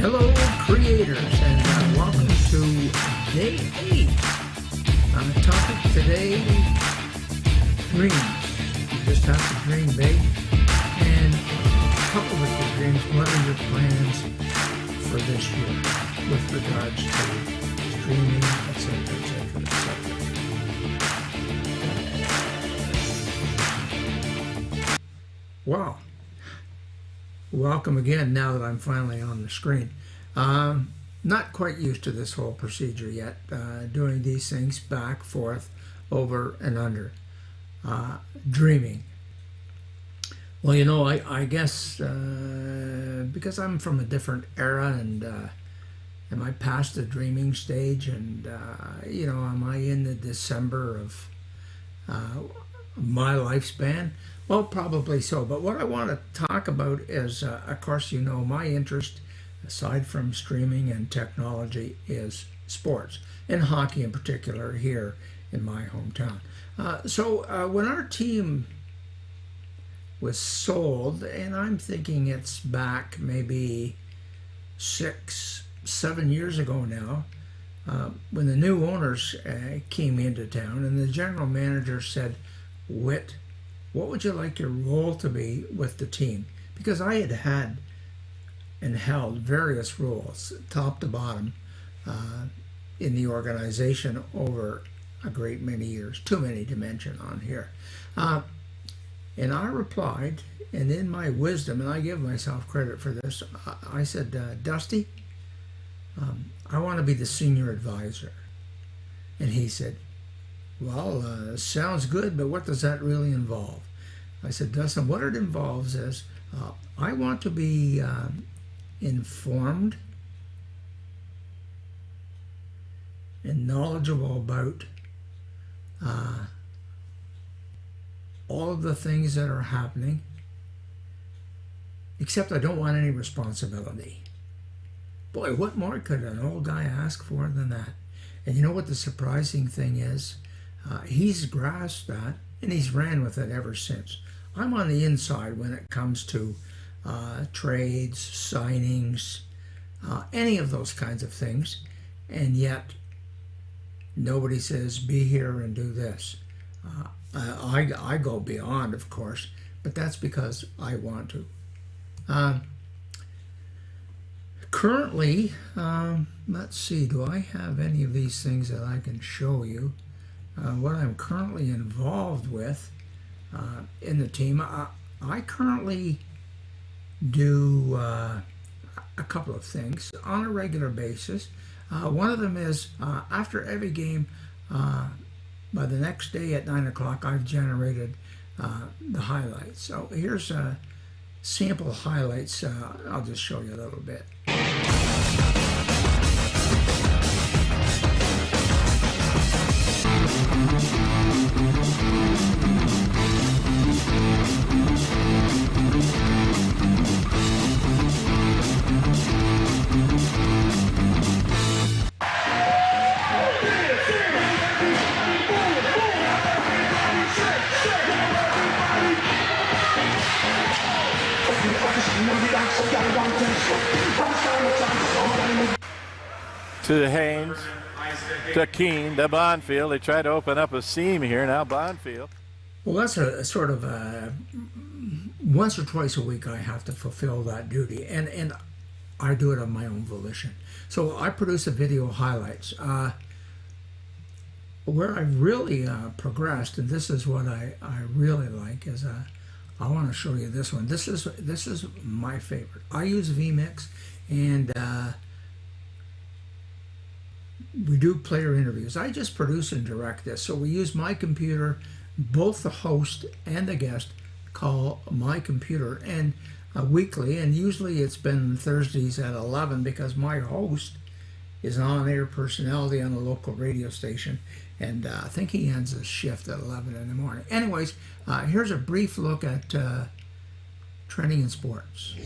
Hello, creators, and welcome to Day 8. Topic today, dreams. You just have to dream big, and coupled with your dreams, what are your plans for this year with regards to streaming, etc., etc., etc. Wow. Welcome again now that I'm finally on the screen. Not quite used to this whole procedure yet, doing these things back, forth, over, and under. Dreaming. Well, you know, I guess because I'm from a different era and am I past the dreaming stage and, you know, am I in the December of my lifespan? Well, probably so. But what I want to talk about is, of course, you know, my interest, aside from streaming and technology, is sports, and hockey in particular here in my hometown. So when our team was sold, and I'm thinking it's back maybe 6, 7 years ago now, when the new owners came into town, and the general manager said, "Whit, what would you like your role to be with the team?" Because I had and held various roles, top to bottom, in the organization over a great many years, too many to mention on here. And I replied, and in my wisdom, and I give myself credit for this, I said, "Dusty, I want to be the senior advisor." And he said, "Well, sounds good, but what does that really involve?" I said, "Dustin, what it involves is I want to be informed and knowledgeable about all of the things that are happening, except I don't want any responsibility." Boy, what more could an old guy ask for than that? And you know what the surprising thing is? He's grasped that, and he's ran with it ever since. I'm on the inside when it comes to trades, signings, any of those kinds of things, and yet nobody says, "Be here and do this." I go beyond, of course, but that's because I want to. Currently, let's see, do I have any of these things that I can show you? What I'm currently involved with in the team. I currently do a couple of things on a regular basis. One of them is after every game, by the next day at 9 o'clock, I've generated the highlights. So here's sample highlights. I'll just show you a little bit. To Haynes, to Keene, to Bonfield. They try to open up a seam here. Now Bonfield. Well, that's a sort of once or twice a week I have to fulfill that duty, and I do it on my own volition. So I produce a video highlights. Where I've really progressed, and this is what I really like, is I want to show you this one. This is my favorite. I use vMix, and we do player interviews. I just produce and direct this. So we use my computer. Both the host and the guest call my computer, and weekly, and usually it's been Thursdays at 11 because my host is an on-air personality on a local radio station, and I think he ends his shift at 11 in the morning. Anyways, here's a brief look at trending in sports.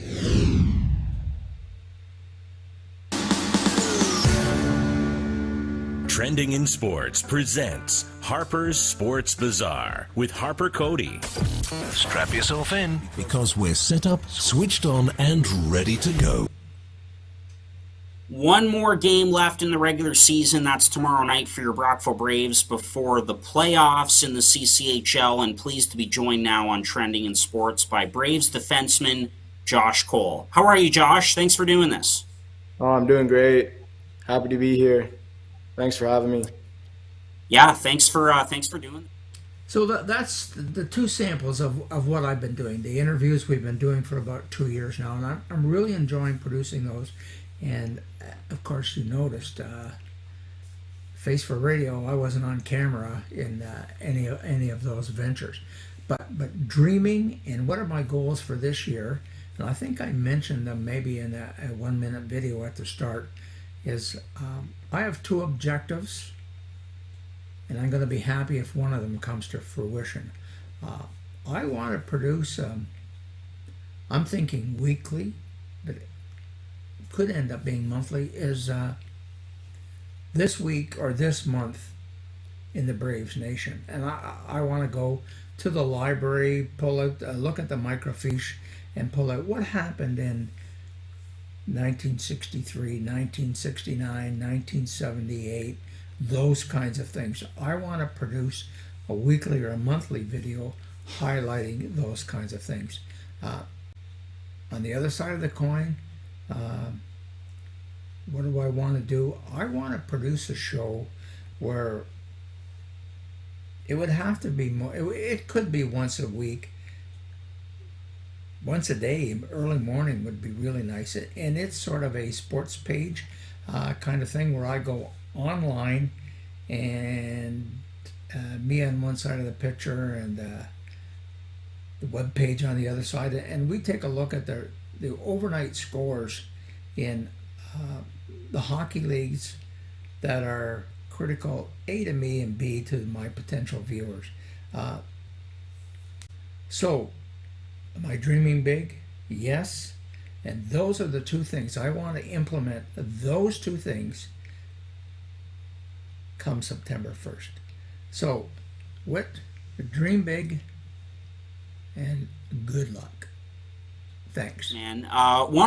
Trending in Sports presents Harper's Sports Bazaar with Harper Cody. Strap yourself in because we're set up, switched on, and ready to go. One more game left in the regular season. That's tomorrow night for your Brockville Braves before the playoffs in the CCHL. And pleased to be joined now on Trending in Sports by Braves defenseman Josh Cole. How are you, Josh? Thanks for doing this. Oh, I'm doing great. Happy to be here. Thanks for having me. Yeah, thanks for doing it. So that's the two samples of what I've been doing. The interviews we've been doing for about 2 years now, and I'm really enjoying producing those. And of course, you noticed, Face for Radio, I wasn't on camera in any of those ventures. But dreaming and what are my goals for this year? And I think I mentioned them maybe in a 1 minute video at the start. Is I have two objectives, and I'm going to be happy if one of them comes to fruition. I want to produce. I'm thinking weekly, but it could end up being monthly. Is this week or this month in the Braves Nation, and I want to go to the library, pull out, look at the microfiche, and pull out what happened in 1963, 1969, 1978, those kinds of things. I want to produce a weekly or a monthly video highlighting those kinds of things. On the other side of the coin, what do I want to do? I want to produce a show where it would have to be more, it could be once a week, once a day. Early morning would be really nice, and it's sort of a sports page kind of thing where I go online and me on one side of the picture and the web page on the other side, and we take a look at the overnight scores in the hockey leagues that are critical, A to me and B to my potential viewers. So am I dreaming big? Yes. And those are the two things. I want to implement those two things come September 1st. So, dream big and good luck. Thanks. And one